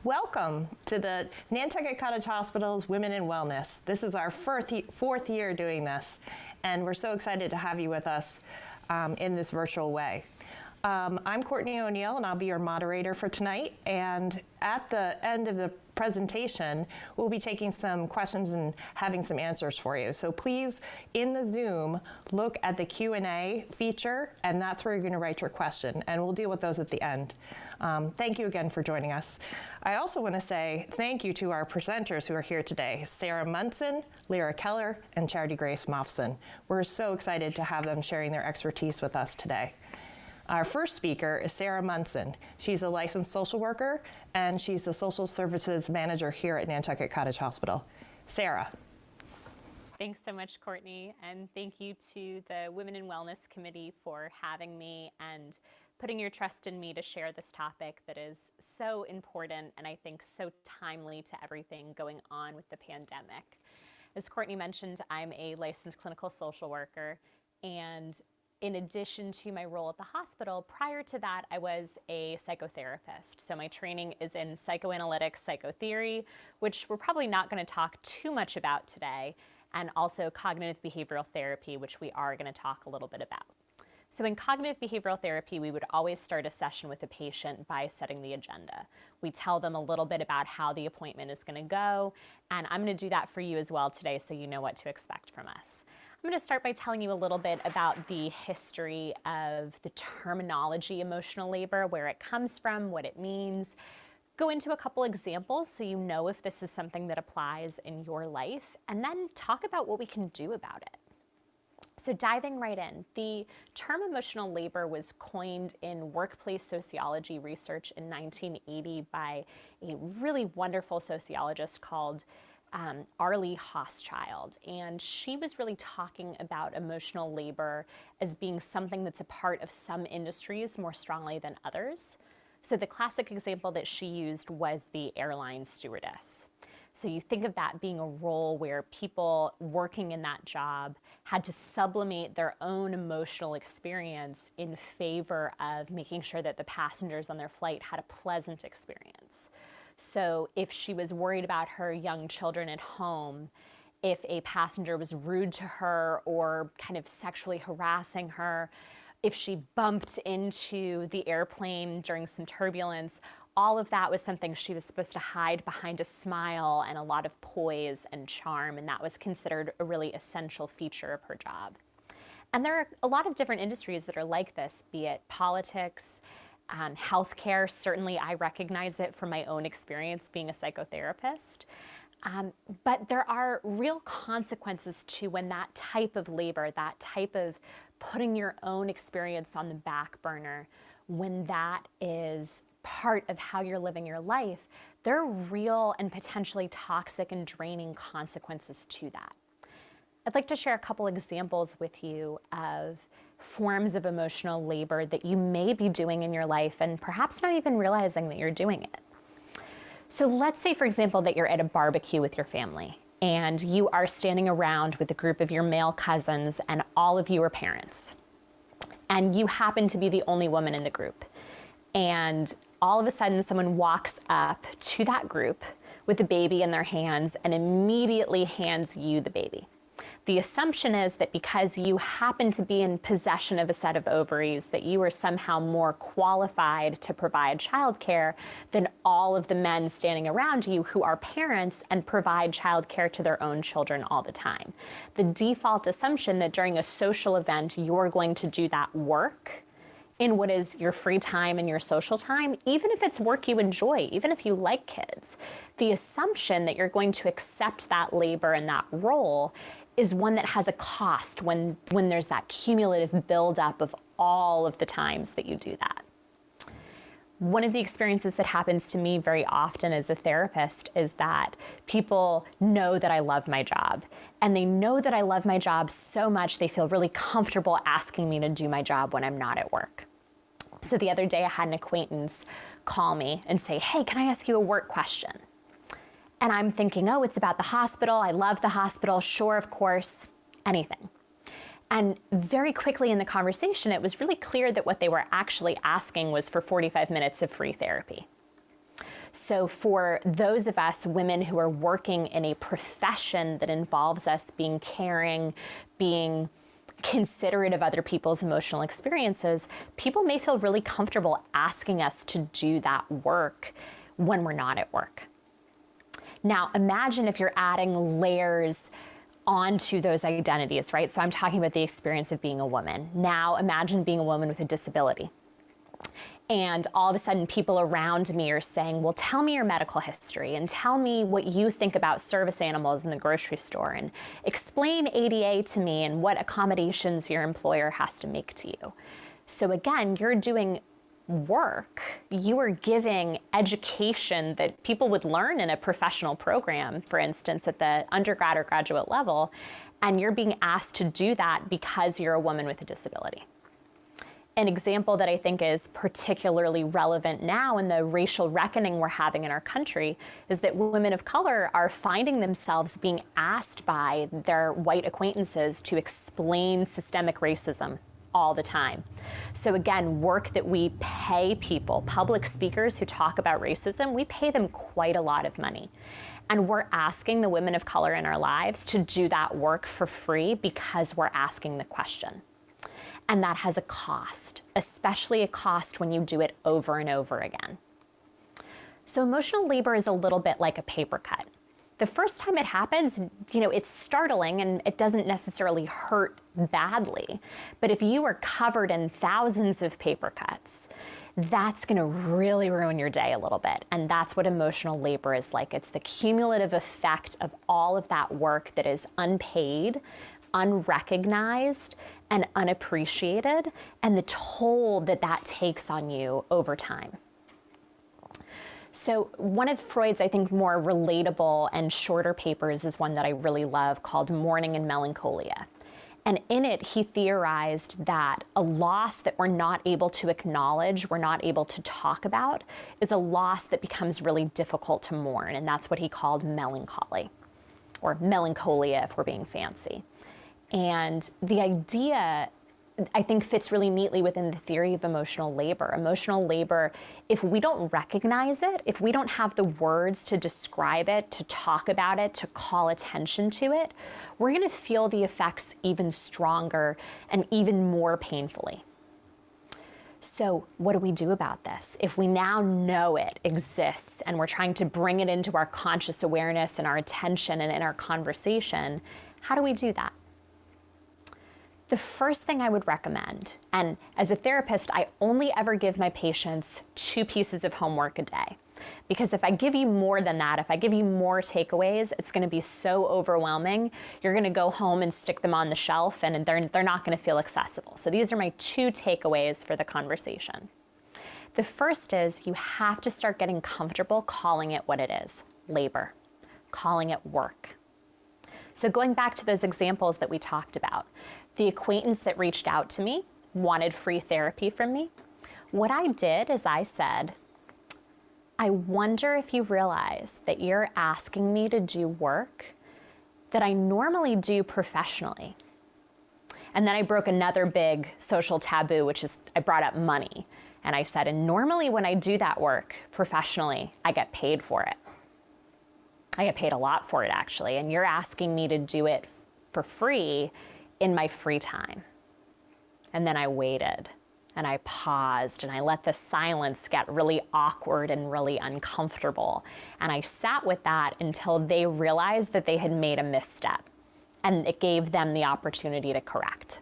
Welcome to the Nantucket Cottage Hospital's Women in Wellness. This is our fourth year doing this, and we're so excited to have you with us in this virtual way. I'm Courtney O'Neill, and I'll be your moderator for tonight. And at the end of the presentation, we'll be taking some questions and having some answers for you. So please, in the Zoom, look at the Q&A feature, and that's where you're going to write your question, and we'll deal with those at the end. Thank you again for joining us. I also want to say thank you to our presenters who are here today, Sarah Munson, Lyra Keller, and Charity Grace Mofson. We're so excited to have them sharing their expertise with us today. Our first speaker is Sarah Munson. She's a licensed social worker, and she's a social services manager here at Nantucket Cottage Hospital. Sarah. Thanks so much, Courtney, and thank you to the Women in Wellness Committee for having me and putting your trust in me to share this topic that is so important and I think so timely to everything going on with the pandemic. As Courtney mentioned, I'm a licensed clinical social worker, and in addition to my role at the hospital, prior to that, I was a psychotherapist. So my training is in psychoanalytic psychotheory, which we're probably not going to talk too much about today, and also cognitive behavioral therapy, which we are going to talk a little bit about. So in cognitive behavioral therapy, we would always start a session with a patient by setting the agenda. We tell them a little bit about how the appointment is going to go, and I'm going to do that for you as well today so you know what to expect from us. I'm going to start by telling you a little bit about the history of the terminology emotional labor, where it comes from, what it means, go into a couple examples so you know if this is something that applies in your life, and then talk about what we can do about it. So diving right in, the term emotional labor was coined in workplace sociology research in 1980 by a really wonderful sociologist called Arlie Hochschild, and she was really talking about emotional labor as being something that's a part of some industries more strongly than others. So the classic example that she used was the airline stewardess. So you think of that being a role where people working in that job had to sublimate their own emotional experience in favor of making sure that the passengers on their flight had a pleasant experience. So if she was worried about her young children at home, if a passenger was rude to her or kind of sexually harassing her, if she bumped into the airplane during some turbulence, all of that was something she was supposed to hide behind a smile and a lot of poise and charm, and that was considered a really essential feature of her job. And there are a lot of different industries that are like this, be it politics, healthcare. Certainly I recognize it from my own experience being a psychotherapist. But there are real consequences to when that type of labor, that type of putting your own experience on the back burner, when that is part of how you're living your life, there are real and potentially toxic and draining consequences to that. I'd like to share a couple examples with you of forms of emotional labor that you may be doing in your life and perhaps not even realizing that you're doing it. So let's say, for example, that you're at a barbecue with your family and you are standing around with a group of your male cousins and all of you are parents. And you happen to be the only woman in the group. And all of a sudden someone walks up to that group with a baby in their hands and immediately hands you the baby. The assumption is that because you happen to be in possession of a set of ovaries, that you are somehow more qualified to provide childcare than all of the men standing around you who are parents and provide childcare to their own children all the time. The default assumption that during a social event, you're going to do that work in what is your free time and your social time, even if it's work you enjoy, even if you like kids. The assumption that you're going to accept that labor and that role is one that has a cost when there's that cumulative buildup of all of the times that you do that. One of the experiences that happens to me very often as a therapist is that people know that I love my job, and they know that I love my job so much they feel really comfortable asking me to do my job when I'm not at work. So the other day I had an acquaintance call me and say, "Hey, can I ask you a work question?" And I'm thinking, oh, it's about the hospital. I love the hospital. Sure, of course, anything. And very quickly in the conversation, it was really clear that what they were actually asking was for 45 minutes of free therapy. So for those of us women who are working in a profession that involves us being caring, being considerate of other people's emotional experiences, people may feel really comfortable asking us to do that work when we're not at work. Now, imagine if you're adding layers onto those identities, right? So I'm talking about the experience of being a woman. Now, imagine being a woman with a disability. And all of a sudden, people around me are saying, well, tell me your medical history and tell me what you think about service animals in the grocery store and explain ADA to me and what accommodations your employer has to make to you. So again, you're doing work. You are giving education that people would learn in a professional program, for instance, at the undergrad or graduate level, and you're being asked to do that because you're a woman with a disability. An example that I think is particularly relevant now in the racial reckoning we're having in our country is that women of color are finding themselves being asked by their white acquaintances to explain systemic racism all the time. So again, work that we pay people, public speakers who talk about racism, we pay them quite a lot of money. And we're asking the women of color in our lives to do that work for free because we're asking the question. And that has a cost, especially a cost when you do it over and over again. So emotional labor is a little bit like a paper cut. The first time it happens, it's startling and it doesn't necessarily hurt badly. But if you are covered in thousands of paper cuts, that's going to really ruin your day a little bit. And that's what emotional labor is like. It's the cumulative effect of all of that work that is unpaid, unrecognized, and unappreciated, and the toll that that takes on you over time. So one of Freud's, I think, more relatable and shorter papers is one that I really love called Mourning and Melancholia. And in it, he theorized that a loss that we're not able to acknowledge, we're not able to talk about, is a loss that becomes really difficult to mourn. And that's what he called melancholy, or melancholia if we're being fancy. And the idea, I think, fits really neatly within the theory of emotional labor. Emotional labor, if we don't recognize it, if we don't have the words to describe it, to talk about it, to call attention to it, we're going to feel the effects even stronger and even more painfully. So what do we do about this? If we now know it exists and we're trying to bring it into our conscious awareness and our attention and in our conversation, how do we do that? The first thing I would recommend, and as a therapist, I only ever give my patients 2 pieces of homework a day. Because if I give you more than that, if I give you more takeaways, it's going to be so overwhelming. You're going to go home and stick them on the shelf and they're not going to feel accessible. So these are my 2 takeaways for the conversation. The first is you have to start getting comfortable calling it what it is, labor, calling it work. So going back to those examples that we talked about, the acquaintance that reached out to me wanted free therapy from me. What I did is I said, I wonder if you realize that you're asking me to do work that I normally do professionally. And then I broke another big social taboo, which is I brought up money. And I said, and normally when I do that work professionally, I get paid for it. I get paid a lot for it, actually. And you're asking me to do it for free in my free time. And then I waited and I paused and I let the silence get really awkward and really uncomfortable. And I sat with that until they realized that they had made a misstep, and it gave them the opportunity to correct.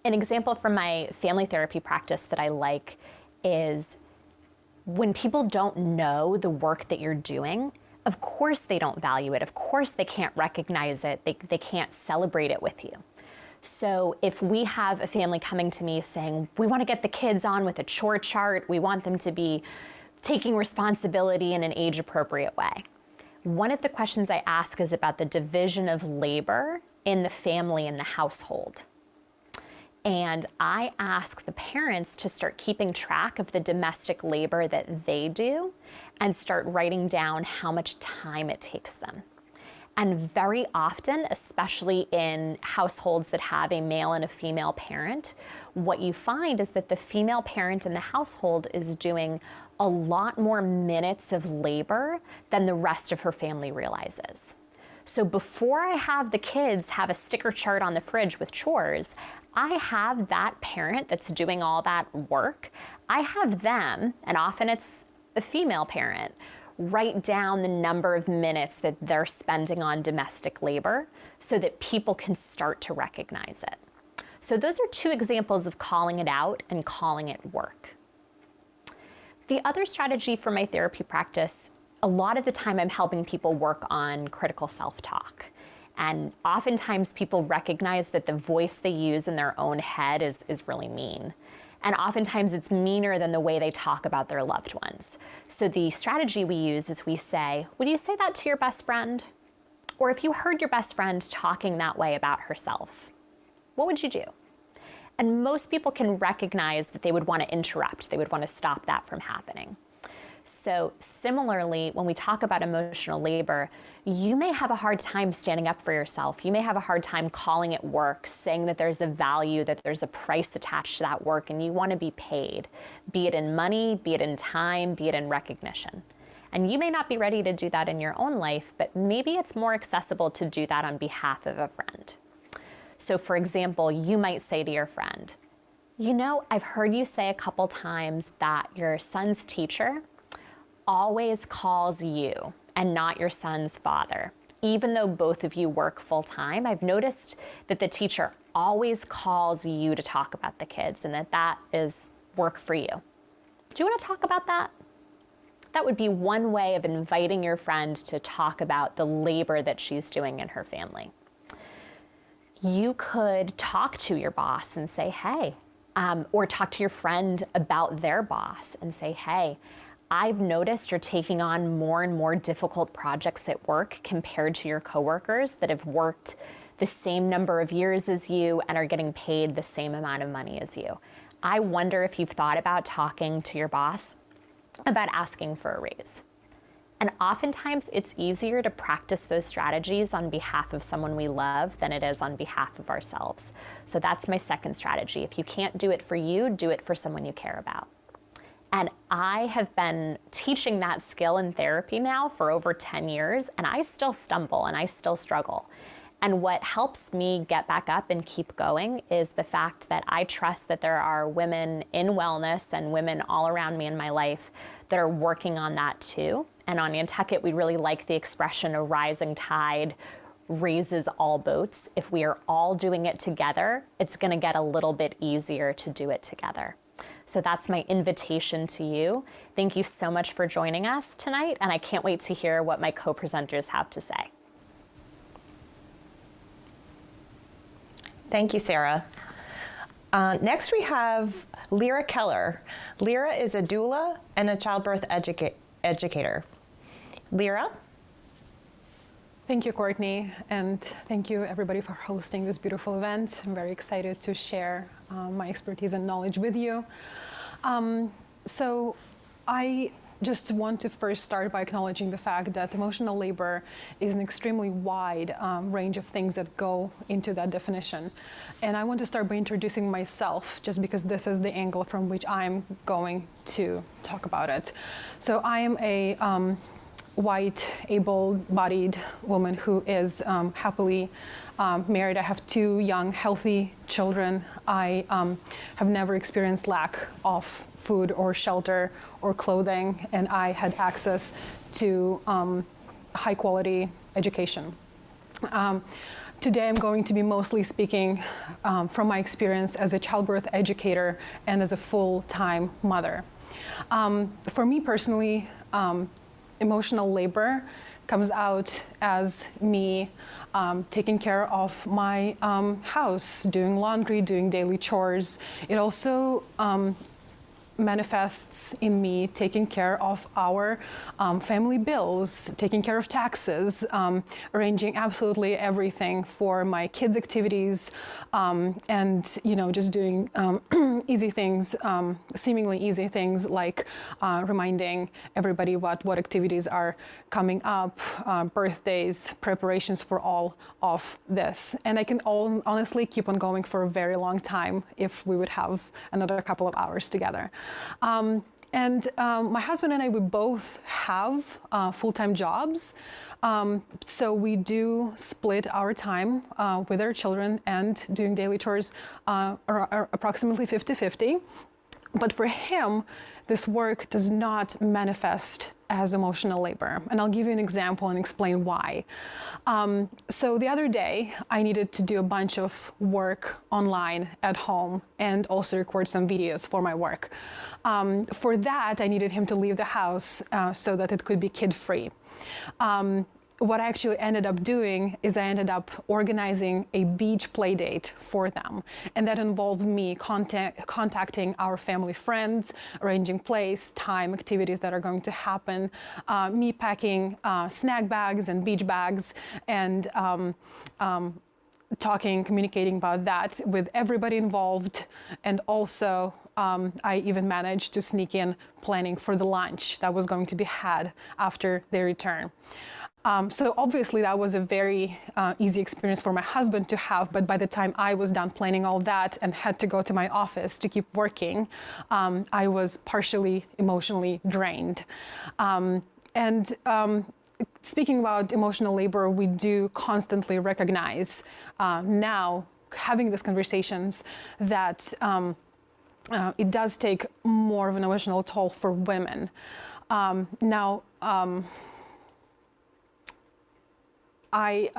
An example from my family therapy practice that I like is when people don't know the work that you're doing, of course they don't value it. Of course they can't recognize it. They can't celebrate it with you. So if we have a family coming to me saying, we want to get the kids on with a chore chart, we want them to be taking responsibility in an age-appropriate way. One of the questions I ask is about the division of labor in the family and the household. And I ask the parents to start keeping track of the domestic labor that they do and start writing down how much time it takes them. And very often, especially in households that have a male and a female parent, what you find is that the female parent in the household is doing a lot more minutes of labor than the rest of her family realizes. So before I have the kids have a sticker chart on the fridge with chores, I have that parent that's doing all that work. I have them, and often it's a female parent, write down the number of minutes that they're spending on domestic labor so that people can start to recognize it. So those are two examples of calling it out and calling it work. The other strategy for my therapy practice, a lot of the time I'm helping people work on critical self-talk. And oftentimes people recognize that the voice they use in their own head is really mean. And oftentimes it's meaner than the way they talk about their loved ones. So the strategy we use is we say, would you say that to your best friend? Or if you heard your best friend talking that way about herself, what would you do? And most people can recognize that they would want to interrupt. They would want to stop that from happening. So similarly, when we talk about emotional labor, you may have a hard time standing up for yourself. You may have a hard time calling it work, saying that there's a value, that there's a price attached to that work, and you want to be paid, be it in money, be it in time, be it in recognition. And you may not be ready to do that in your own life, but maybe it's more accessible to do that on behalf of a friend. So for example, you might say to your friend, you know, I've heard you say a couple times that your son's teacher always calls you and not your son's father. Even though both of you work full time, I've noticed that the teacher always calls you to talk about the kids and that is work for you. Do you want to talk about that? That would be one way of inviting your friend to talk about the labor that she's doing in her family. You could talk to your boss and say, hey, or talk to your friend about their boss and say, hey, I've noticed you're taking on more and more difficult projects at work compared to your coworkers that have worked the same number of years as you and are getting paid the same amount of money as you. I wonder if you've thought about talking to your boss about asking for a raise. And oftentimes it's easier to practice those strategies on behalf of someone we love than it is on behalf of ourselves. So that's my second strategy. If you can't do it for you, do it for someone you care about. And I have been teaching that skill in therapy now for over 10 years, and I still stumble and I still struggle. And what helps me get back up and keep going is the fact that I trust that there are women in wellness and women all around me in my life that are working on that too. And on Nantucket, we really like the expression, a rising tide raises all boats. If we are all doing it together, it's going to get a little bit easier to do it together. So that's my invitation to you. Thank you so much for joining us tonight, and I can't wait to hear what my co-presenters have to say. Thank you, Sarah. Next we have Lyra Keller. Lyra is a doula and a childbirth educator. Lyra? Thank you, Courtney, and thank you everybody for hosting this beautiful event. I'm very excited to share my expertise and knowledge with you. So I just want to first start by acknowledging the fact that emotional labor is an extremely wide range of things that go into that definition. And I want to start by introducing myself, just because this is the angle from which I'm going to talk about it. So I am a white, able-bodied woman who is happily married. I have 2 young, healthy children. I have never experienced lack of food or shelter or clothing, and I had access to high-quality education. Today I'm going to be mostly speaking from my experience as a childbirth educator and as a full-time mother. For me personally, emotional labor comes out as me taking care of my house, doing laundry, doing daily chores. It also manifests in me taking care of our family bills, taking care of taxes, arranging absolutely everything for my kids' activities, and just doing easy things, seemingly easy things like reminding everybody what activities are coming up, birthdays, preparations for all of this. And I can honestly keep on going for a very long time if we would have another couple of hours together. My husband and I, we both have full-time jobs. So we do split our time with our children and doing daily chores are approximately 50-50. But for him, this work does not manifest as emotional labor. And I'll give you an example and explain why. So the other day, I needed to do a bunch of work online at home and also record some videos for my work. For that, I needed him to leave the house so that it could be kid-free. What I actually ended up doing is I ended up organizing a beach play date for them. And that involved me contacting our family friends, arranging place, time, activities that are going to happen, me packing snack bags and beach bags, and communicating about that with everybody involved. And also, I even managed to sneak in planning for the lunch that was going to be had after their return. So obviously that was a very easy experience for my husband to have, but by the time I was done planning all that and had to go to my office to keep working, I was partially emotionally drained. Speaking about emotional labor, we do constantly recognize now, having these conversations, that it does take more of an emotional toll for women. I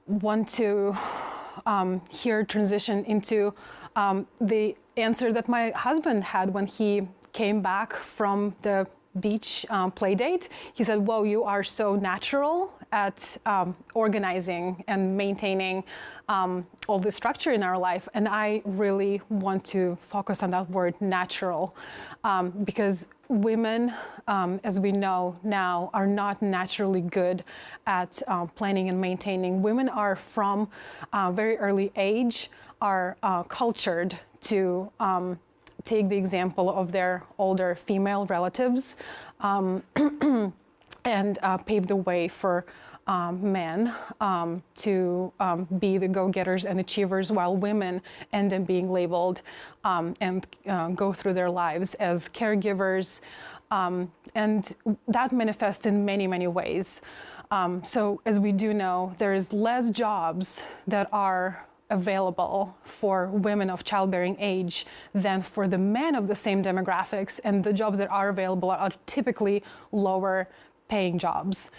want to here transition into the answer that my husband had when he came back from the beach play date. He said, "Whoa, you are so natural at organizing and maintaining all the structure in our life." And I really want to focus on that word natural, because women, as we know now, are not naturally good at planning and maintaining. Women are from a very early age are cultured to take the example of their older female relatives and pave the way for men to be the go-getters and achievers, while women end up being labeled and go through their lives as caregivers. And that manifests in many, many ways. So as we do know, there's less jobs that are available for women of childbearing age than for the men of the same demographics, and the jobs that are available are typically lower paying jobs.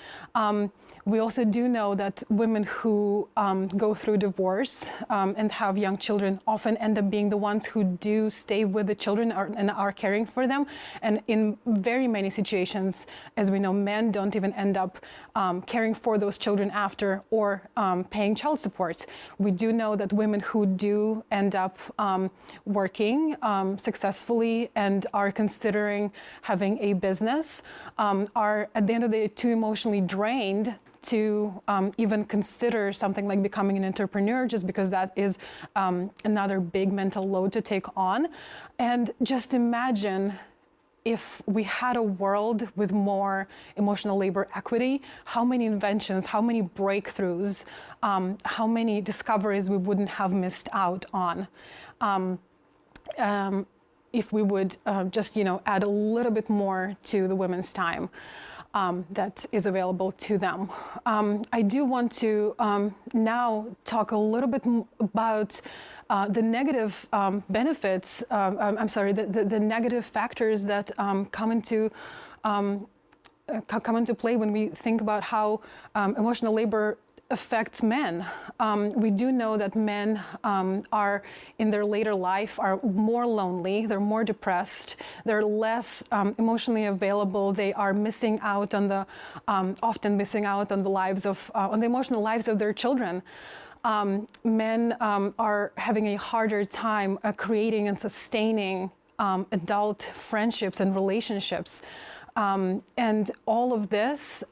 We also do know that women who go through divorce and have young children often end up being the ones who do stay with the children and are caring for them. And in very many situations, as we know, men don't even end up caring for those children after or paying child support. We do know that women who do end up working successfully and are considering having a business are at the end of the day too emotionally drained to even consider something like becoming an entrepreneur, just because that is another big mental load to take on. And just imagine if we had a world with more emotional labor equity, how many inventions, how many breakthroughs, how many discoveries we wouldn't have missed out on. If we would just, add a little bit more to the women's time that is available to them. I do want to now talk a little bit about the negative benefits, the negative factors that come into play when we think about how emotional labor affects men. We do know that men are in their later life are more lonely, they're more depressed, they're less emotionally available, they are missing out on the, often missing out on the lives of, on the emotional lives of their children. Men are having a harder time creating and sustaining adult friendships and relationships. And all of this,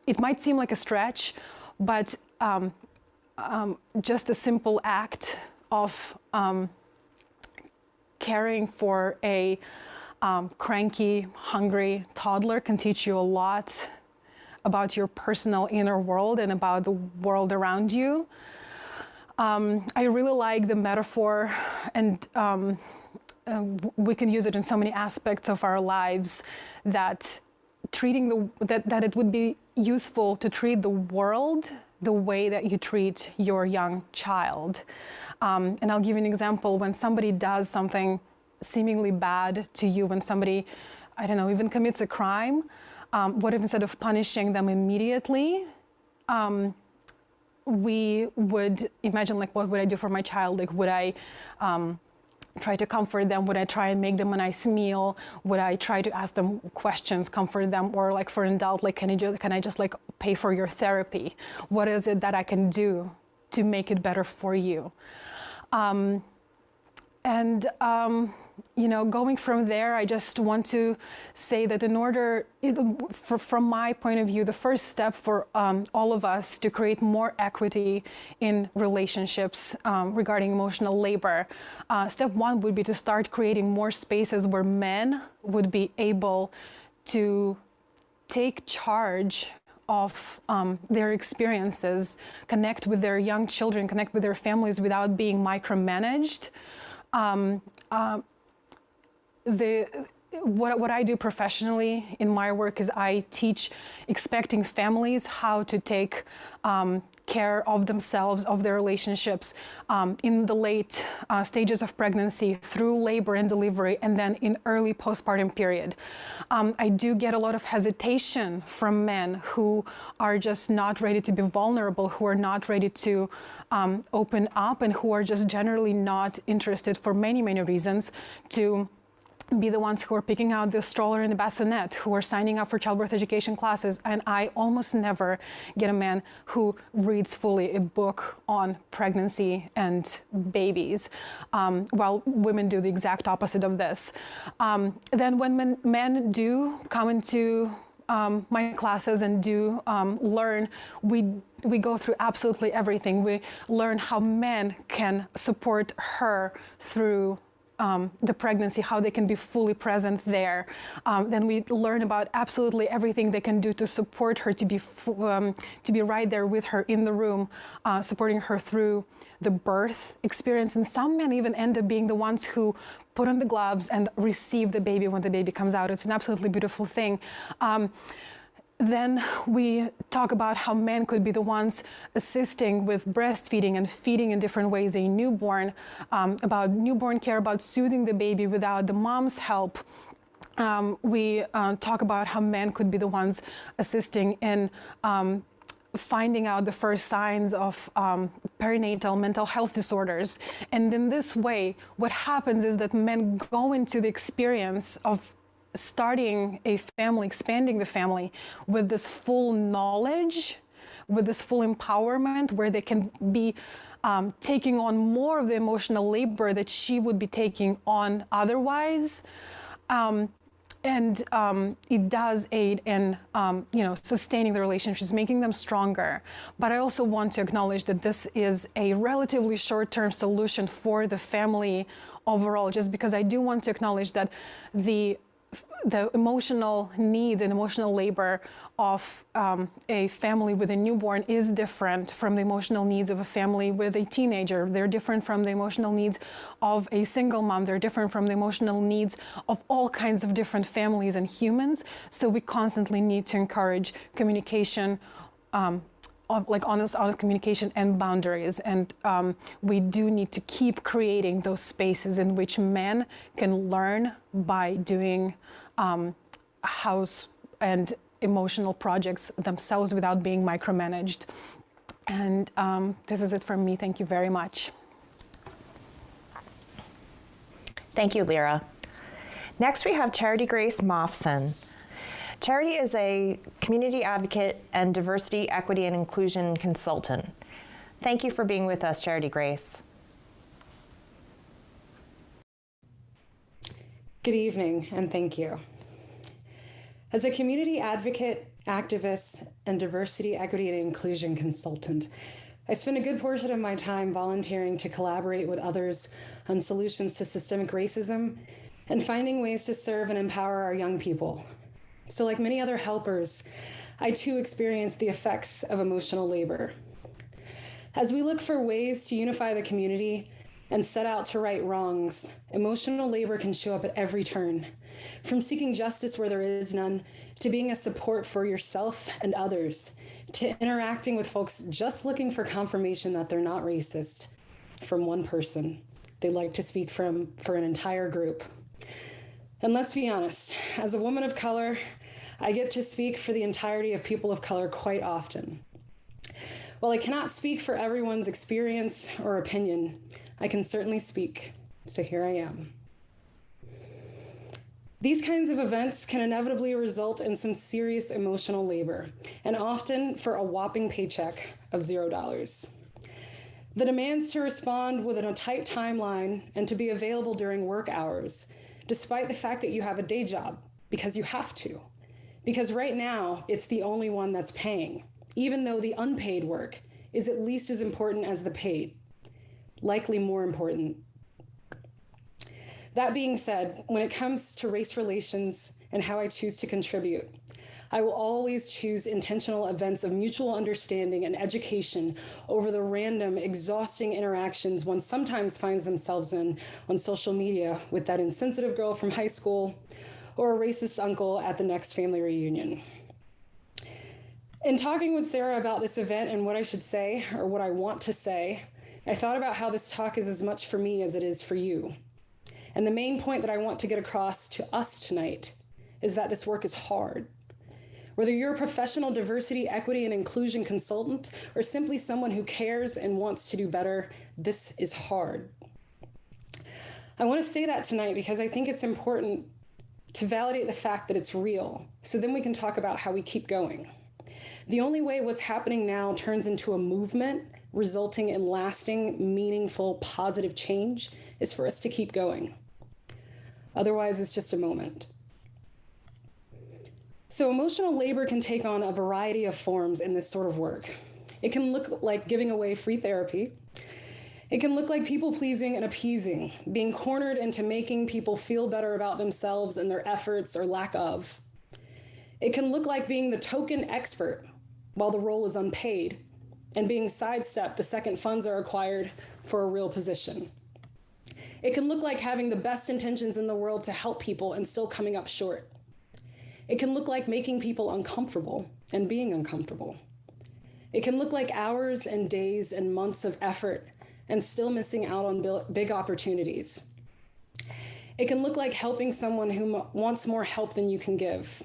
it might seem like a stretch, but just a simple act of caring for a cranky, hungry toddler can teach you a lot about your personal inner world and about the world around you. I really like the metaphor, and we can use it in so many aspects of our lives, that that it would be useful to treat the world the way that you treat your young child. And I'll give you an example. When somebody does something seemingly bad to you, when somebody, I don't know, even commits a crime, what if instead of punishing them immediately, we would imagine, like, what would I do for my child? Like, would I try to comfort them? Would I try and make them a nice meal? Would I try to ask them questions, comfort them? Or like for an adult, like, can I just like pay for your therapy? What is it that I can do to make it better for you? Going from there, I just want to say that from my point of view, the first step for all of us to create more equity in relationships regarding emotional labor, step one would be to start creating more spaces where men would be able to take charge of their experiences, connect with their young children, connect with their families without being micromanaged. What I do professionally in my work is I teach expecting families how to take care of themselves, of their relationships in the late stages of pregnancy, through labor and delivery, and then in early postpartum period. I do get a lot of hesitation from men who are just not ready to be vulnerable, who are not ready to open up, and who are just generally not interested, for many, many reasons, to be the ones who are picking out the stroller and the bassinet, who are signing up for childbirth education classes. And I almost never get a man who reads fully a book on pregnancy and babies, while women do the exact opposite of this. Then when men do come into my classes and do learn, we go through absolutely everything. We learn how men can support her through the pregnancy, how they can be fully present there. Then we learn about absolutely everything they can do to support her, to be right there with her in the room, supporting her through the birth experience. And some men even end up being the ones who put on the gloves and receive the baby when the baby comes out. It's an absolutely beautiful thing. Then we talk about how men could be the ones assisting with breastfeeding and feeding in different ways a newborn, about newborn care, about soothing the baby without the mom's help. We talk about how men could be the ones assisting in finding out the first signs of perinatal mental health disorders. And in this way, what happens is that men go into the experience of starting a family, expanding the family, with this full knowledge, with this full empowerment, where they can be taking on more of the emotional labor that she would be taking on otherwise. It does aid in sustaining the relationships, making them stronger. But I also want to acknowledge that this is a relatively short-term solution for the family overall, just because I do want to acknowledge that the emotional needs and emotional labor of a family with a newborn is different from the emotional needs of a family with a teenager. They're different from the emotional needs of a single mom. They're different from the emotional needs of all kinds of different families and humans. So we constantly need to encourage communication, honest communication and boundaries. And we do need to keep creating those spaces in which men can learn by doing house and emotional projects themselves without being micromanaged. And this is it from me. Thank you very much. Thank you, Lyra. Next, we have Charity Grace Moffson. Charity is a community advocate and diversity, equity, and inclusion consultant. Thank you for being with us, Charity Grace. Good evening, and thank you. As a community advocate, activist, and diversity, equity, and inclusion consultant, I spend a good portion of my time volunteering to collaborate with others on solutions to systemic racism and finding ways to serve and empower our young people. So like many other helpers, I too experience the effects of emotional labor. As we look for ways to unify the community and set out to right wrongs, emotional labor can show up at every turn, from seeking justice where there is none, to being a support for yourself and others, to interacting with folks just looking for confirmation that they're not racist from one person they'd like to speak from for an entire group. And let's be honest, as a woman of color, I get to speak for the entirety of people of color quite often. While I cannot speak for everyone's experience or opinion, I can certainly speak, so here I am. These kinds of events can inevitably result in some serious emotional labor, and often for a whopping paycheck of $0. The demands to respond within a tight timeline and to be available during work hours, despite the fact that you have a day job, because you have to. Because right now, it's the only one that's paying, even though the unpaid work is at least as important as the paid. Likely more important. That being said, when it comes to race relations and how I choose to contribute, I will always choose intentional events of mutual understanding and education over the random, exhausting interactions one sometimes finds themselves in on social media with that insensitive girl from high school or a racist uncle at the next family reunion. In talking with Sarah about this event and what I should say, or what I want to say, I thought about how this talk is as much for me as it is for you. And the main point that I want to get across to us tonight is that this work is hard. Whether you're a professional diversity, equity, and inclusion consultant, or simply someone who cares and wants to do better, this is hard. I want to say that tonight because I think it's important to validate the fact that it's real, so then we can talk about how we keep going. The only way what's happening now turns into a movement resulting in lasting, meaningful, positive change is for us to keep going. Otherwise, it's just a moment. So emotional labor can take on a variety of forms in this sort of work. It can look like giving away free therapy. It can look like people-pleasing and appeasing, being cornered into making people feel better about themselves and their efforts or lack of. It can look like being the token expert while the role is unpaid, and being sidestepped the second funds are acquired for a real position. It can look like having the best intentions in the world to help people and still coming up short. It can look like making people uncomfortable and being uncomfortable. It can look like hours and days and months of effort and still missing out on big opportunities. It can look like helping someone who wants more help than you can give.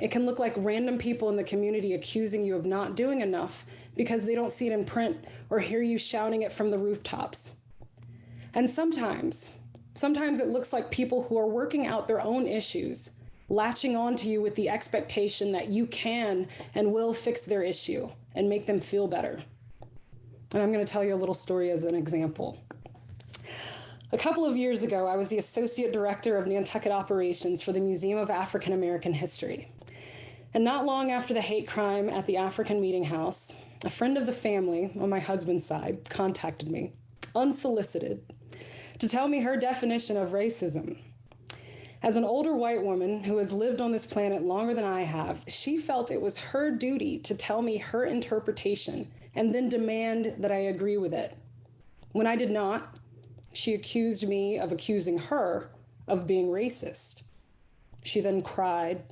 It can look like random people in the community accusing you of not doing enough because they don't see it in print or hear you shouting it from the rooftops. And sometimes it looks like people who are working out their own issues, latching onto you with the expectation that you can and will fix their issue and make them feel better. And I'm going to tell you a little story as an example. A couple of years ago, I was the Associate Director of Nantucket Operations for the Museum of African American History. And not long after the hate crime at the African Meeting House, a friend of the family on my husband's side contacted me, unsolicited, to tell me her definition of racism. As an older white woman who has lived on this planet longer than I have, she felt it was her duty to tell me her interpretation and then demand that I agree with it. When I did not, she accused me of accusing her of being racist. She then cried,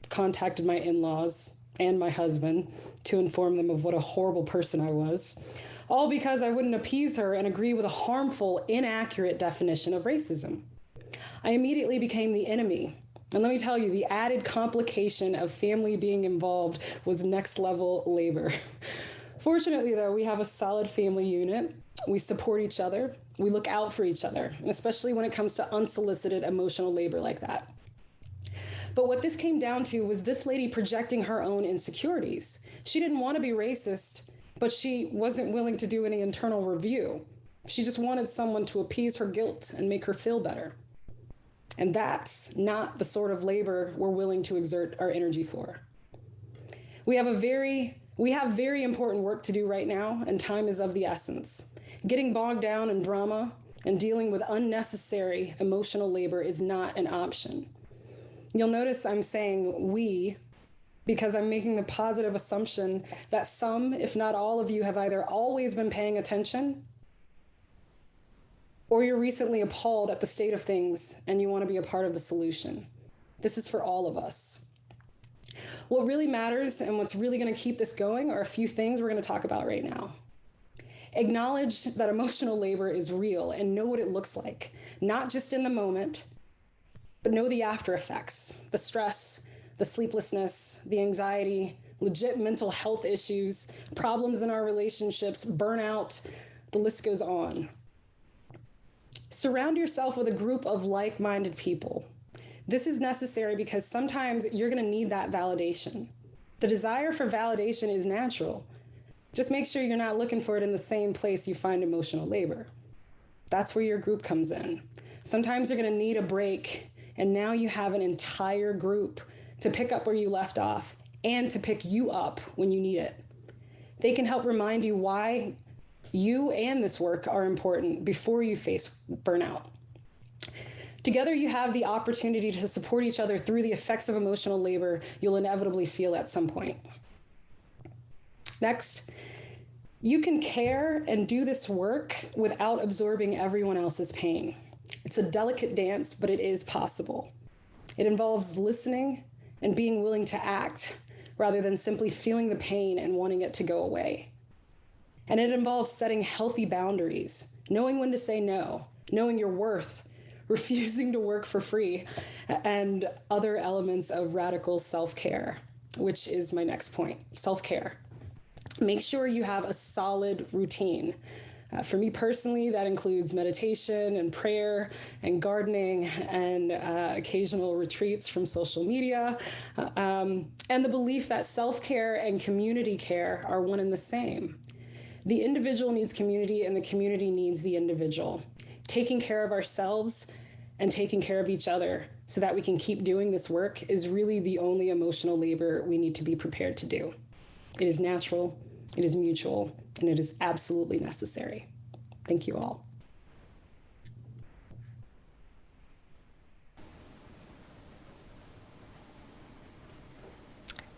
contacted my in-laws and my husband to inform them of what a horrible person I was, all because I wouldn't appease her and agree with a harmful, inaccurate definition of racism. I immediately became the enemy. And let me tell you, the added complication of family being involved was next level labor. Fortunately, though, we have a solid family unit. We support each other. We look out for each other, especially when it comes to unsolicited emotional labor like that. But what this came down to was this lady projecting her own insecurities. She didn't want to be racist, but she wasn't willing to do any internal review. She just wanted someone to appease her guilt and make her feel better. And that's not the sort of labor we're willing to exert our energy for. We have very important work to do right now, and time is of the essence. Getting bogged down in drama and dealing with unnecessary emotional labor is not an option. You'll notice I'm saying we, because I'm making the positive assumption that some, if not all of you, have either always been paying attention, or you're recently appalled at the state of things and you want to be a part of the solution. This is for all of us. What really matters and what's really going to keep this going are a few things we're going to talk about right now. Acknowledge that emotional labor is real and know what it looks like, not just in the moment, but know the after effects, the stress, the sleeplessness, the anxiety, legit mental health issues, problems in our relationships, burnout, the list goes on. Surround yourself with a group of like-minded people. This is necessary because sometimes you're going to need that validation. The desire for validation is natural. Just make sure you're not looking for it in the same place you find emotional labor. That's where your group comes in. Sometimes you're going to need a break, and now you have an entire group to pick up where you left off and to pick you up when you need it. They can help remind you why you and this work are important before you face burnout. Together, you have the opportunity to support each other through the effects of emotional labor you'll inevitably feel at some point. Next, you can care and do this work without absorbing everyone else's pain. It's a delicate dance, but it is possible. It involves listening and being willing to act rather than simply feeling the pain and wanting it to go away. And it involves setting healthy boundaries, knowing when to say no, knowing your worth, refusing to work for free, and other elements of radical self-care, which is my next point, self-care. Make sure you have a solid routine. For me personally, that includes meditation and prayer and gardening and occasional retreats from social media, and the belief that self-care and community care are one and the same. The individual needs community and the community needs the individual. Taking care of ourselves and taking care of each other so that we can keep doing this work is really the only emotional labor we need to be prepared to do. It is natural, it is mutual, and it is absolutely necessary. Thank you all.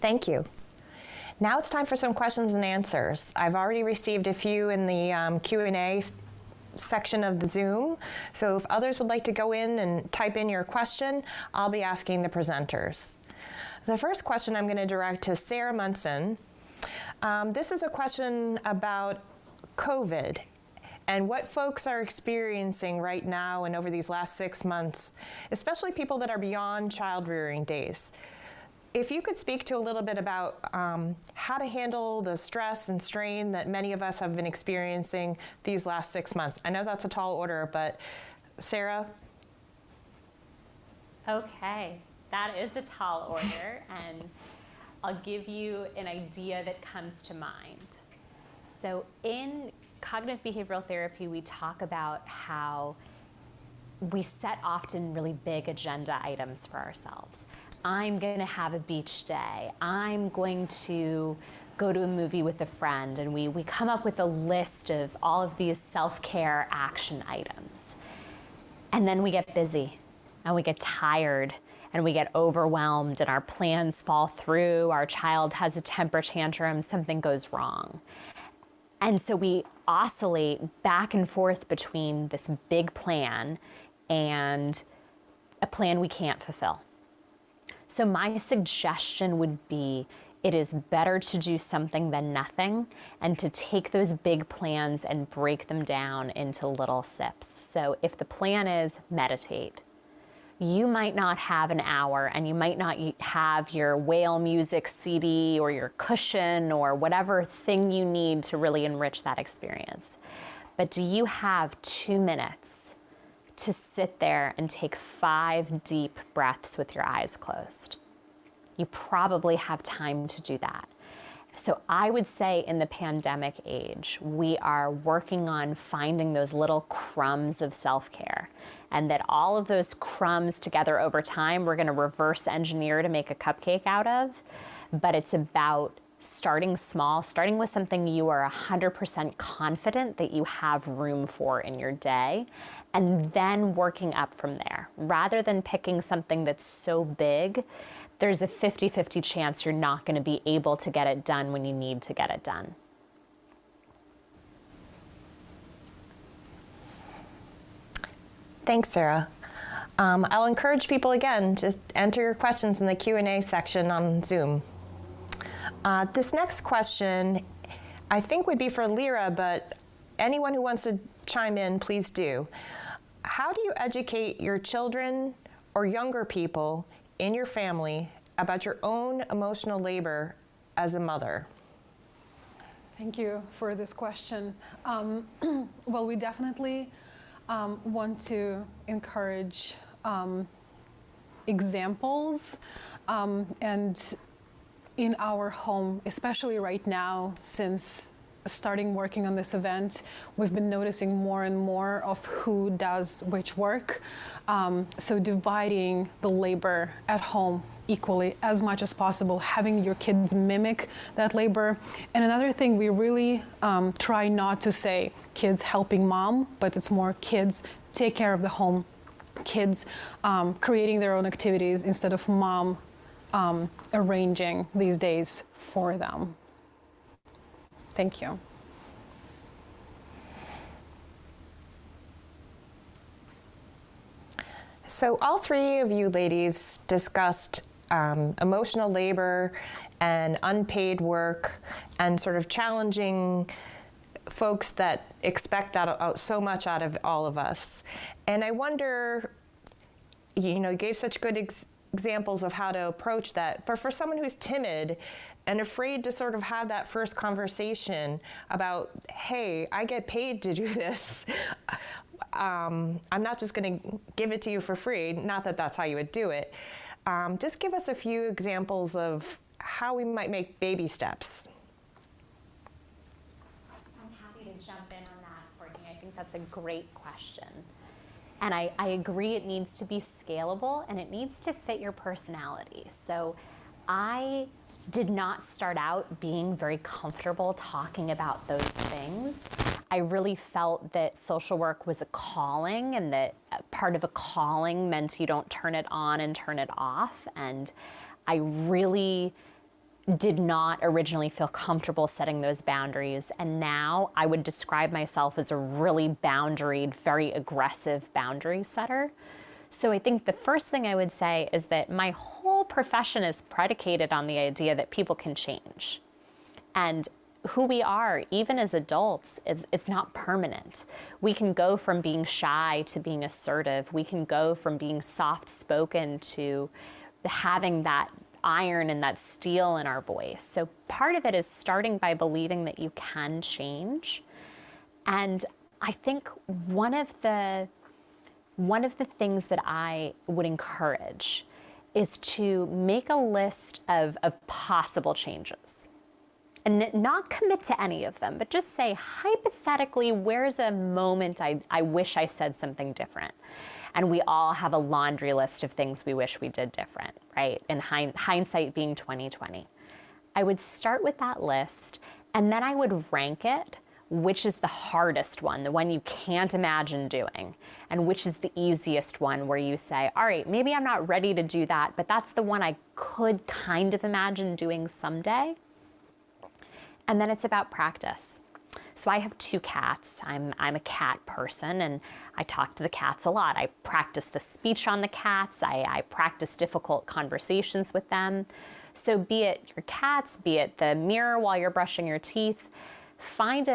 Thank you. Now it's time for some questions and answers. I've already received a few in the Q&A section of the Zoom. So if others would like to go in and type in your question, I'll be asking the presenters. The first question I'm going to direct to Sarah Munson. This is a question about COVID and what folks are experiencing right now and over these last 6 months, especially people that are beyond child-rearing days. If you could speak to a little bit about how to handle the stress and strain that many of us have been experiencing these last 6 months. I know that's a tall order, but Sarah? Okay, that is a tall order, and I'll give you an idea that comes to mind. So in cognitive behavioral therapy, we talk about how we set often really big agenda items for ourselves. I'm going to have a beach day. I'm going to go to a movie with a friend. And we come up with a list of all of these self-care action items. And then we get busy and we get tired and we get overwhelmed and our plans fall through. Our child has a temper tantrum, something goes wrong. And so we oscillate back and forth between this big plan and a plan we can't fulfill. So my suggestion would be, it is better to do something than nothing and to take those big plans and break them down into little sips. So if the plan is meditate, you might not have an hour and you might not have your whale music CD or your cushion or whatever thing you need to really enrich that experience. But do you have 2 minutes to sit there and take 5 deep breaths with your eyes closed? You probably have time to do that. So I would say in the pandemic age, we are working on finding those little crumbs of self-care, and that all of those crumbs together over time, we're going to reverse engineer to make a cupcake out of. But it's about starting small, starting with something you are 100% confident that you have room for in your day, and then working up from there. Rather than picking something that's so big, there's a 50-50 chance you're not going to be able to get it done when you need to get it done. Thanks, Sarah. I'll encourage people again, just enter your questions in the Q&A section on Zoom. This next question, I think would be for Lyra, but anyone who wants to chime in, please do. How do you educate your children or younger people in your family about your own emotional labor as a mother? Thank you for this question. Well, we definitely want to encourage examples, and in our home, especially right now, since starting working on this event, we've been noticing more and more of who does which work. So dividing the labor at home equally as much as possible, having your kids mimic that labor. And another thing, we really try not to say kids helping mom, but it's more kids take care of the home, kids creating their own activities instead of mom arranging these days for them. Thank you. So all three of you ladies discussed emotional labor and unpaid work and sort of challenging folks that expect that so much out of all of us. And I wonder, you gave such good examples of how to approach that, but for someone who's timid and afraid to sort of have that first conversation about, hey, I get paid to do this. I'm not just going to give it to you for free. Not that that's how you would do it. Just give us a few examples of how we might make baby steps. I'm happy to jump in on that, Courtney. I think that's a great question. And I agree it needs to be scalable and it needs to fit your personality. So I did not start out being very comfortable talking about those things. I really felt that social work was a calling, and that part of a calling meant you don't turn it on and turn it off. And I really did not originally feel comfortable setting those boundaries. And now I would describe myself as a really boundaried, very aggressive boundary setter. So I think the first thing I would say is that my whole profession is predicated on the idea that people can change. And who we are, even as adults, it's not permanent. We can go from being shy to being assertive. We can go from being soft-spoken to having that iron and that steel in our voice. So part of it is starting by believing that you can change. And I think one of the things that I would encourage is to make a list of possible changes. And not commit to any of them, but just say, hypothetically, where's a moment I wish I said something different? And we all have a laundry list of things we wish we did different, right? And hindsight being 20/20. I would start with that list, and then I would rank it, which is the hardest one, the one you can't imagine doing, and which is the easiest one, where you say, all right, maybe I'm not ready to do that, but that's the one I could kind of imagine doing someday. And then it's about practice. So I have 2 cats. I'm a cat person, and I talk to the cats a lot. I practice the speech on the cats. I practice difficult conversations with them. So be it your cats, be it the mirror while you're brushing your teeth, find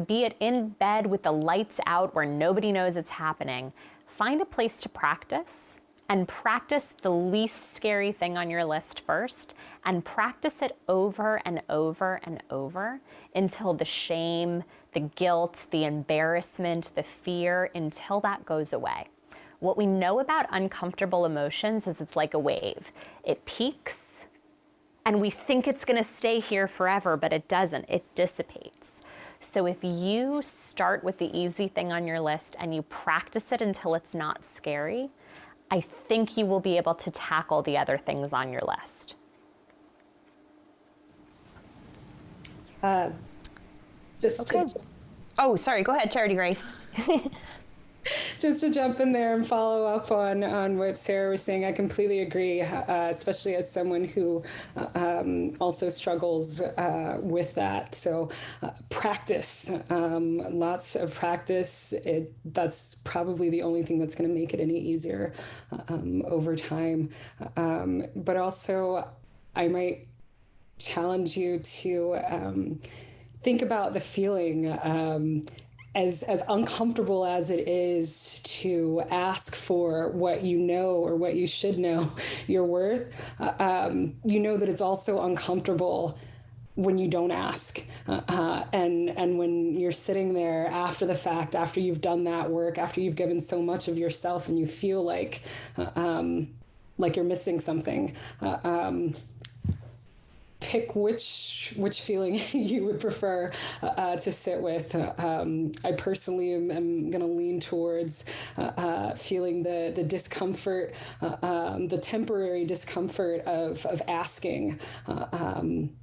be it in bed with the lights out where nobody knows it's happening, find a place to practice. And practice the least scary thing on your list first, and practice it over and over and over until the shame, the guilt, the embarrassment, the fear, until that goes away. What we know about uncomfortable emotions is it's like a wave. It peaks And we think it's going to stay here forever, but it doesn't. It dissipates. So if you start with the easy thing on your list and you practice it until it's not scary, I think you will be able to tackle the other things on your list. Oh, sorry. Go ahead, Charity Grace. Just to jump in there and follow up on what Sarah was saying, I completely agree, especially as someone who also struggles with that. So practice, lots of practice. That's probably the only thing that's going to make it any easier over time. But also, I might challenge you to think about the feeling. As uncomfortable as it is to ask for what you know or what you should know you're worth, you know that it's also uncomfortable when you don't ask. And when you're sitting there after the fact, after you've done that work, after you've given so much of yourself and you feel like you're missing something, pick which feeling you would prefer to sit with. I personally am going to lean towards feeling the discomfort, the temporary discomfort of asking,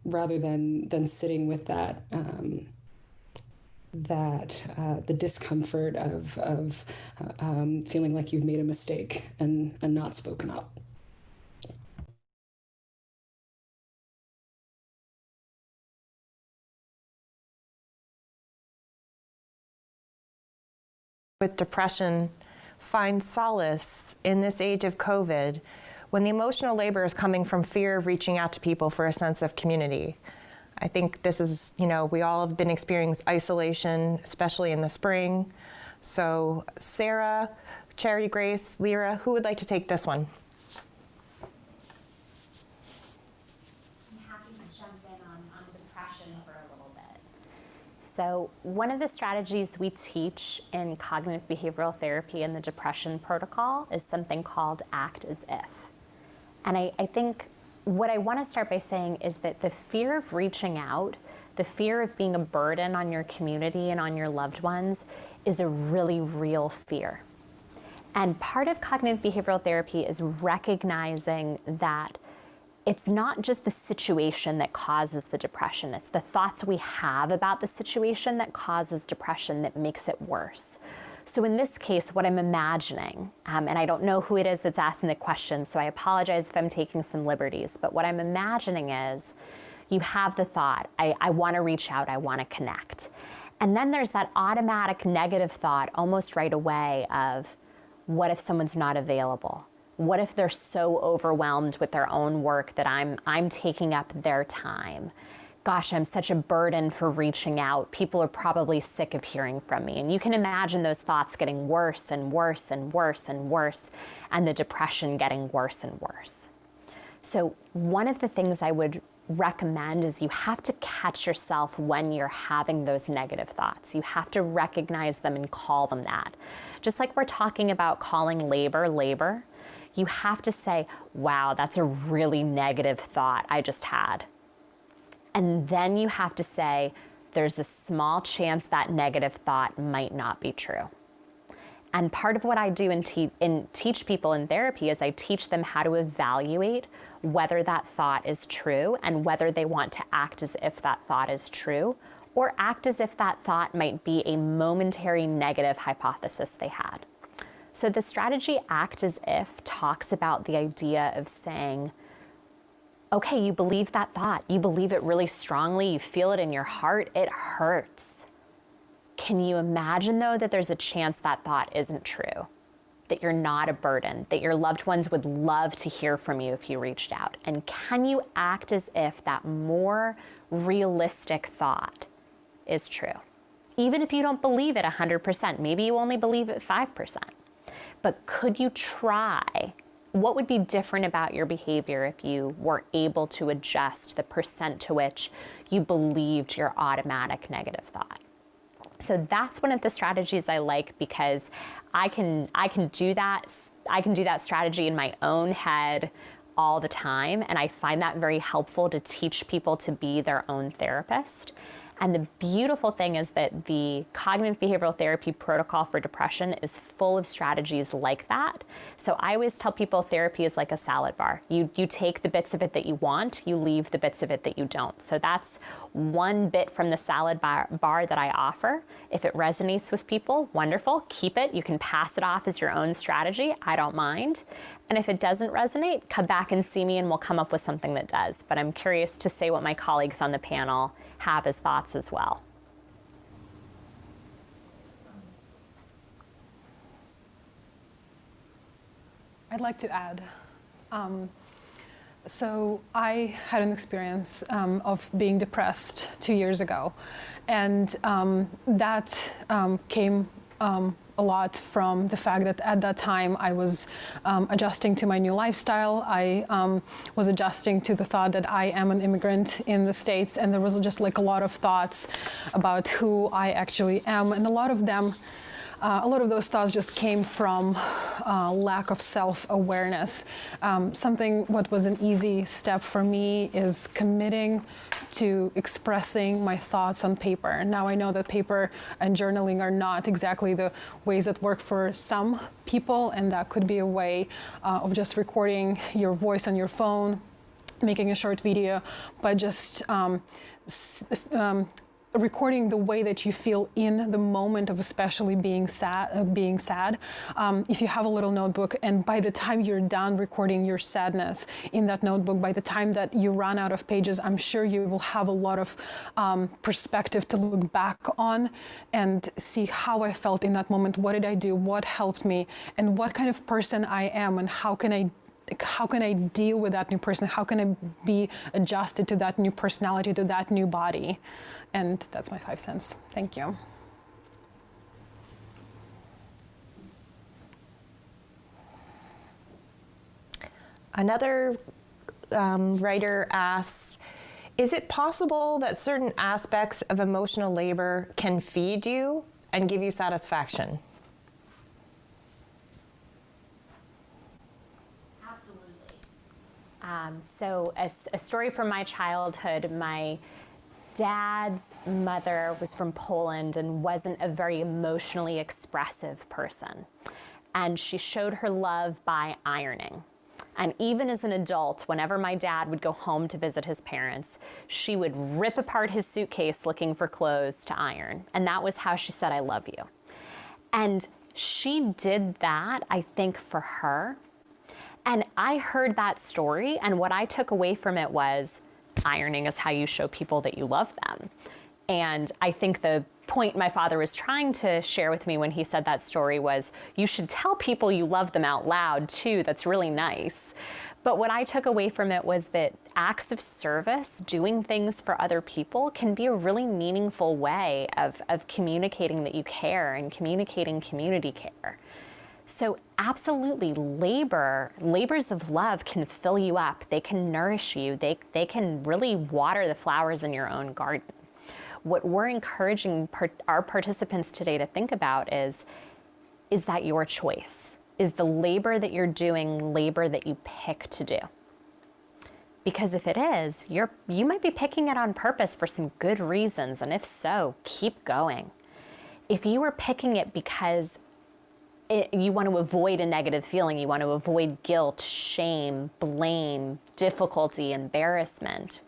rather than sitting with that. The discomfort of feeling like you've made a mistake and not spoken up. With depression, find solace in this age of COVID when the emotional labor is coming from fear of reaching out to people for a sense of community. I think this is, we all have been experiencing isolation, especially in the spring. So Sarah, Charity Grace, Lyra, who would like to take this one? So one of the strategies we teach in cognitive behavioral therapy in the depression protocol is something called act as if. And I think what I want to start by saying is that the fear of reaching out, the fear of being a burden on your community and on your loved ones is a really real fear. And part of cognitive behavioral therapy is recognizing that it's not just the situation that causes the depression. It's the thoughts we have about the situation that causes depression that makes it worse. So in this case, what I'm imagining, and I don't know who it is that's asking the question, so I apologize if I'm taking some liberties, but what I'm imagining is you have the thought, I want to reach out, I want to connect. And then there's that automatic negative thought almost right away of, what if someone's not available? What if they're so overwhelmed with their own work that I'm taking up their time? Gosh, I'm such a burden for reaching out. People are probably sick of hearing from me. And you can imagine those thoughts getting worse and worse and worse and worse, and the depression getting worse and worse. So one of the things I would recommend is you have to catch yourself when you're having those negative thoughts. You have to recognize them and call them that. Just like we're talking about calling labor, you have to say, wow, that's a really negative thought I just had. And then you have to say, there's a small chance that negative thought might not be true. And part of what I do and teach people in therapy is I teach them how to evaluate whether that thought is true and whether they want to act as if that thought is true, or act as if that thought might be a momentary negative hypothesis they had. So the strategy act as if talks about the idea of saying, okay, you believe that thought. You believe it really strongly. You feel it in your heart. It hurts. Can you imagine, though, that there's a chance that thought isn't true? That you're not a burden, that your loved ones would love to hear from you if you reached out? And can you act as if that more realistic thought is true? Even if you don't believe it 100%, maybe you only believe it 5%. But could you try? What would be different about your behavior if you were able to adjust the percent to which you believed your automatic negative thought? So that's one of the strategies I like, because I can do that. I can do that strategy in my own head all the time, and I find that very helpful to teach people to be their own therapist. And the beautiful thing is that the cognitive behavioral therapy protocol for depression is full of strategies like that. So I always tell people therapy is like a salad bar. You take the bits of it that you want, you leave the bits of it that you don't. So that's one bit from the salad bar that I offer. If it resonates with people, wonderful, keep it. You can pass it off as your own strategy. I don't mind. And if it doesn't resonate, come back and see me and we'll come up with something that does. But I'm curious to say what my colleagues on the panel have as thoughts as well. I'd like to add. So I had an experience of being depressed 2 years ago, and that came a lot from the fact that at that time I was adjusting to my new lifestyle. I was adjusting to the thought that I am an immigrant in the States, and there was just like a lot of thoughts about who I actually am, and a lot of those thoughts just came from lack of self-awareness. What was an easy step for me is committing to expressing my thoughts on paper. Now I know that paper and journaling are not exactly the ways that work for some people, and that could be a way of just recording your voice on your phone, making a short video, but just recording the way that you feel in the moment of especially being sad. If you have a little notebook, and by the time you're done recording your sadness in that notebook, by the time that you run out of pages, I'm sure you will have a lot of perspective to look back on and see how I felt in that moment. What did I do? What helped me? And what kind of person I am, and how can I deal with that new person? How can I be adjusted to that new personality, to that new body? And that's my 5 cents. Thank you. Another writer asks, is it possible that certain aspects of emotional labor can feed you and give you satisfaction? So a story from my childhood, my dad's mother was from Poland and wasn't a very emotionally expressive person. And she showed her love by ironing. And even as an adult, whenever my dad would go home to visit his parents, she would rip apart his suitcase looking for clothes to iron. And that was how she said, "I love you." And she did that, I think, for her. And I heard that story, and what I took away from it was ironing is how you show people that you love them. And I think the point my father was trying to share with me when he said that story was, you should tell people you love them out loud too. That's really nice. But what I took away from it was that acts of service, doing things for other people, can be a really meaningful way of communicating that you care and communicating community care. So absolutely, labors of love can fill you up. They can nourish you. They can really water the flowers in your own garden. What we're encouraging our participants today to think about is that your choice? Is the labor that you're doing labor that you pick to do? Because if it is, you might be picking it on purpose for some good reasons, and if so, keep going. If you are picking it because you want to avoid a negative feeling, you want to avoid guilt, shame, blame, difficulty, embarrassment,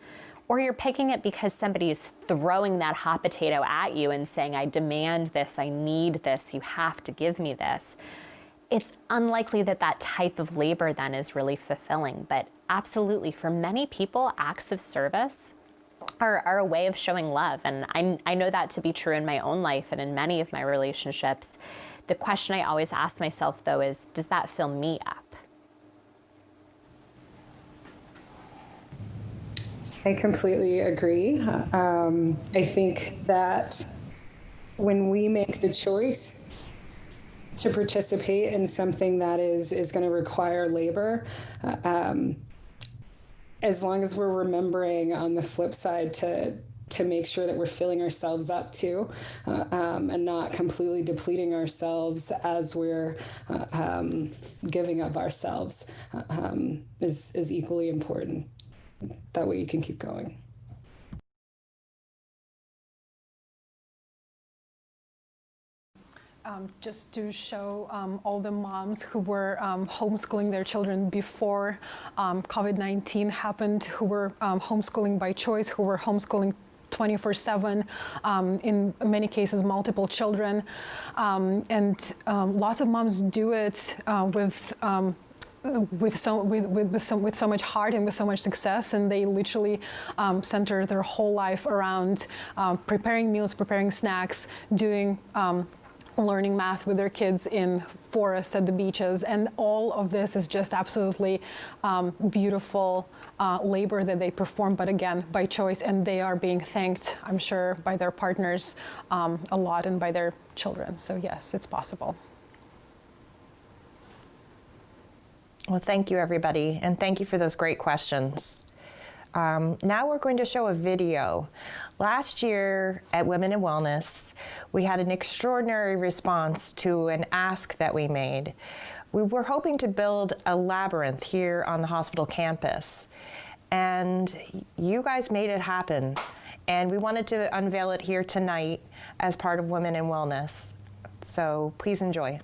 or you're picking it because somebody is throwing that hot potato at you and saying, I demand this, I need this, you have to give me this, it's unlikely that that type of labor then is really fulfilling. But absolutely, for many people, acts of service are a way of showing love. And I know that to be true in my own life and in many of my relationships. The question I always ask myself, though, is, does that fill me up? I completely agree. I think that when we make the choice to participate in something that is going to require labor, as long as we're remembering on the flip side to to make sure that we're filling ourselves up too, and not completely depleting ourselves as we're giving of ourselves, is equally important. That way you can keep going. Just to show all the moms who were homeschooling their children before COVID-19 happened, who were homeschooling by choice, who were homeschooling 24/7, in many cases multiple children, and lots of moms do it with so much heart and with so much success, and they literally center their whole life around preparing meals, preparing snacks, doing learning math with their kids in forests, at the beaches, and all of this is just absolutely beautiful labor that they perform, but again, by choice, and they are being thanked, I'm sure, by their partners a lot, and by their children. So yes, it's possible. Well, thank you, everybody, and thank you for those great questions. Now we're going to show a video. Last year at Women+Wellness, we had an extraordinary response to an ask that we made. We were hoping to build a labyrinth here on the hospital campus, and you guys made it happen. And we wanted to unveil it here tonight as part of Women+Wellness. So please enjoy.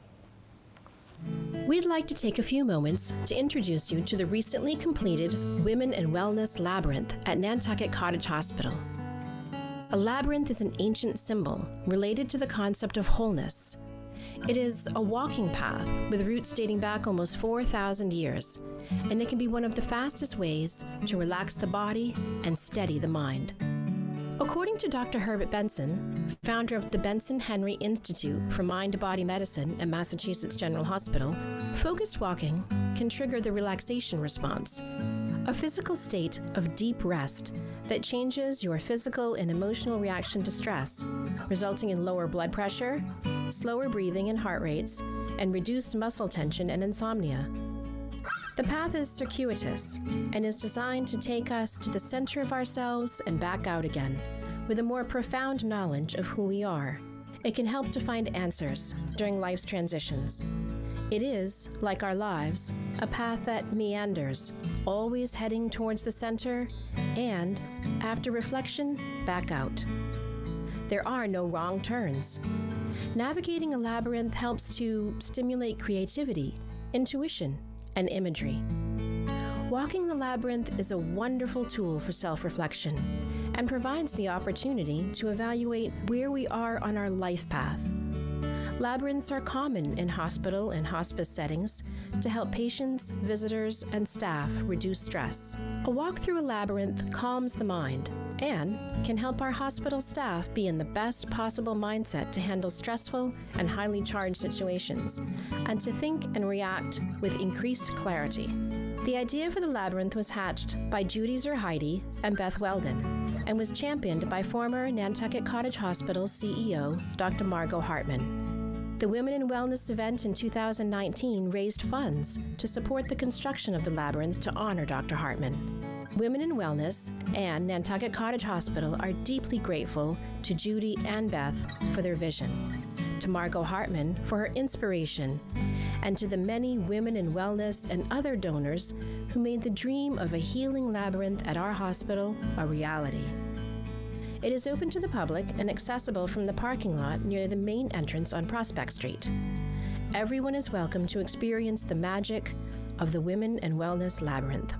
We'd like to take a few moments to introduce you to the recently completed Women+Wellness Labyrinth at Nantucket Cottage Hospital. A labyrinth is an ancient symbol related to the concept of wholeness. It is a walking path with roots dating back almost 4,000 years, and it can be one of the fastest ways to relax the body and steady the mind. According to Dr. Herbert Benson, founder of the Benson Henry Institute for Mind-Body Medicine at Massachusetts General Hospital, focused walking can trigger the relaxation response, a physical state of deep rest that changes your physical and emotional reaction to stress, resulting in lower blood pressure, slower breathing and heart rates, and reduced muscle tension and insomnia. The path is circuitous and is designed to take us to the center of ourselves and back out again, with a more profound knowledge of who we are. It can help to find answers during life's transitions. It is, like our lives, a path that meanders, always heading towards the center and, after reflection, back out. There are no wrong turns. Navigating a labyrinth helps to stimulate creativity, intuition, and imagery. Walking the labyrinth is a wonderful tool for self-reflection and provides the opportunity to evaluate where we are on our life path. Labyrinths are common in hospital and hospice settings to help patients, visitors, and staff reduce stress. A walk through a labyrinth calms the mind and can help our hospital staff be in the best possible mindset to handle stressful and highly charged situations, and to think and react with increased clarity. The idea for the labyrinth was hatched by Judy Zerheide and Beth Weldon, and was championed by former Nantucket Cottage Hospital CEO, Dr. Margot Hartman. The Women+Wellness event in 2019 raised funds to support the construction of the labyrinth to honor Dr. Hartman. Women+Wellness and Nantucket Cottage Hospital are deeply grateful to Judy and Beth for their vision, to Margot Hartman for her inspiration, and to the many Women+Wellness and other donors who made the dream of a healing labyrinth at our hospital a reality. It is open to the public and accessible from the parking lot near the main entrance on Prospect Street. Everyone is welcome to experience the magic of the Women+Wellness Labyrinth.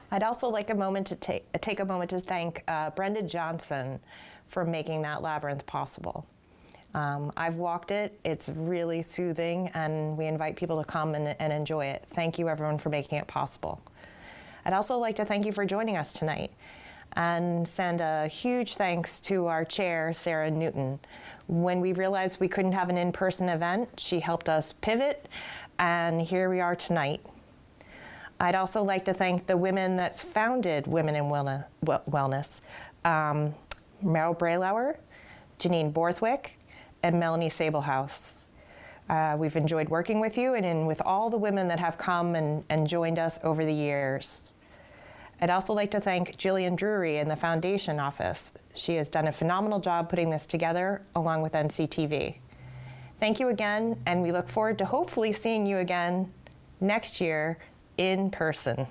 I'd also like to take a moment to thank Brenda Johnson for making that labyrinth possible. I've walked it, it's really soothing, and we invite people to come and enjoy it. Thank you everyone for making it possible. I'd also like to thank you for joining us tonight and send a huge thanks to our chair, Sarah Newton. When we realized we couldn't have an in-person event, she helped us pivot, and here we are tonight. I'd also like to thank the women that founded Women+Wellness, Meryl Braylauer, Janine Borthwick, and Melanie Sablehouse. We've enjoyed working with you and with all the women that have come and joined us over the years. I'd also like to thank Jillian Drury in the Foundation office. She has done a phenomenal job putting this together, along with NCTV. Thank you again, and we look forward to hopefully seeing you again next year in person.